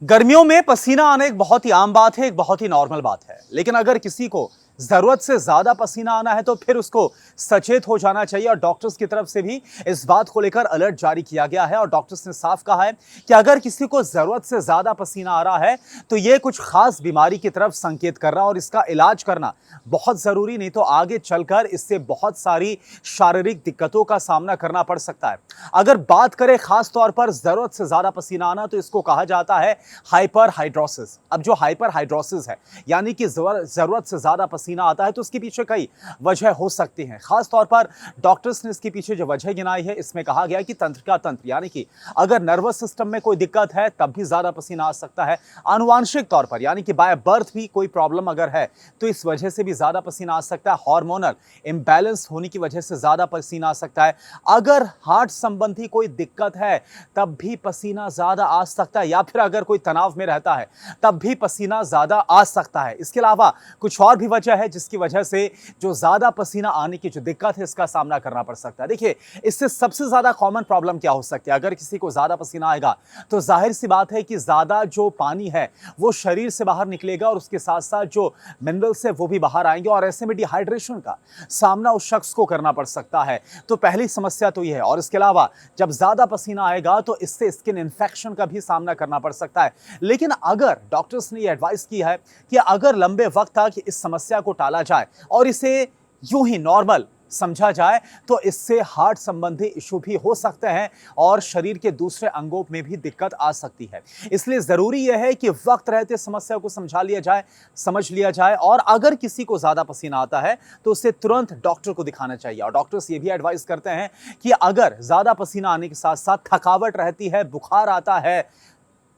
गर्मियों में पसीना आना एक बहुत ही आम बात है, एक बहुत ही नॉर्मल बात है। लेकिन अगर किसी को जरूरत से ज्यादा पसीना आना है तो फिर उसको सचेत हो जाना चाहिए और डॉक्टर्स की तरफ से भी इस बात को लेकर अलर्ट जारी किया गया है और डॉक्टर्स ने साफ कहा है कि अगर किसी को जरूरत से ज्यादा पसीना आ रहा है तो यह कुछ खास बीमारी की तरफ संकेत कर रहा है और इसका इलाज करना बहुत जरूरी, नहीं तो आगे चलकर इससे बहुत सारी शारीरिक दिक्कतों का सामना करना पड़ सकता है। अगर बात करें खास तौर पर जरूरत से ज्यादा पसीना आना तो इसको कहा जाता है हाइपर हाइड्रोसिस। अब जो हाइपर हाइड्रोसिस है यानी कि जरूरत से ज्यादा पसीना आता है तो उसके पीछे कई वजह हो सकती हैं। खास तौर पर डॉक्टर्स ने इसके पीछे जो वजह गिनाई है इसमें कहा गया कि तंत्रिका तंत्र यानी कि अगर नर्वस सिस्टम में कोई दिक्कत है तब भी ज्यादा पसीना आ सकता है। आनुवांशिक तौर पर यानी कि बाय बर्थ भी कोई प्रॉब्लम अगर है तो इस वजह से भी ज्यादा पसीना आ सकता है। हार्मोनल इम्बैलेंस होने की वजह से ज्यादा पसीना आ सकता है। अगर हार्ट संबंधी कोई दिक्कत है तब भी पसीना ज्यादा आ सकता है, या फिर अगर कोई तनाव में रहता है तब भी पसीना ज्यादा आ सकता है। इसके अलावा कुछ और भी वजह है जिसकी वजह से जो ज्यादा पसीना आने की जो दिक्कत है इसका सामना करना पड़ सकता है। देखिए, इससे सबसे ज्यादा कॉमन प्रॉब्लम क्या हो सकती है? अगर किसी को ज्यादा पसीना आएगा तो जाहिर सी बात है कि ज्यादा जो पानी है वो शरीर से बाहर निकलेगा और उसके साथ साथ जो मिनरल्स है वो भी बाहर आएंगे और ऐसे में डिहाइड्रेशन का सामना उस शख्स को करना पड़ सकता है। तो पहली समस्या तो यह है। और इसके अलावा जब ज्यादा पसीना आएगा तो इससे स्किन इन्फेक्शन का भी सामना करना पड़ सकता है। लेकिन अगर डॉक्टर्स ने यह एडवाइस की है कि अगर लंबे वक्त तक इस समस्या को टाला जाए और इसे यूं ही नॉर्मल समझा जाए तो इससे हार्ट संबंधी इशू भी हो सकते हैं और शरीर के दूसरे अंगों में भी दिक्कत आ सकती है। इसलिए जरूरी यह है कि वक्त रहते समस्या को समझ लिया जाए और अगर किसी को ज्यादा पसीना आता है तो उसे तुरंत डॉक्टर को दिखाना चाहिए। और डॉक्टर्स ये भी एडवाइस करते हैं कि अगर ज्यादा पसीना आने के साथ साथ थकावट रहती है, बुखार आता है,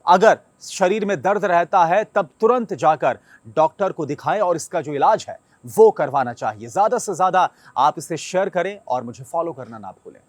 अगर शरीर में दर्द रहता है तब तुरंत जाकर डॉक्टर को दिखाएं और इसका जो इलाज है वो करवाना चाहिए। ज्यादा से ज्यादा आप इसे शेयर करें और मुझे फॉलो करना ना भूलें।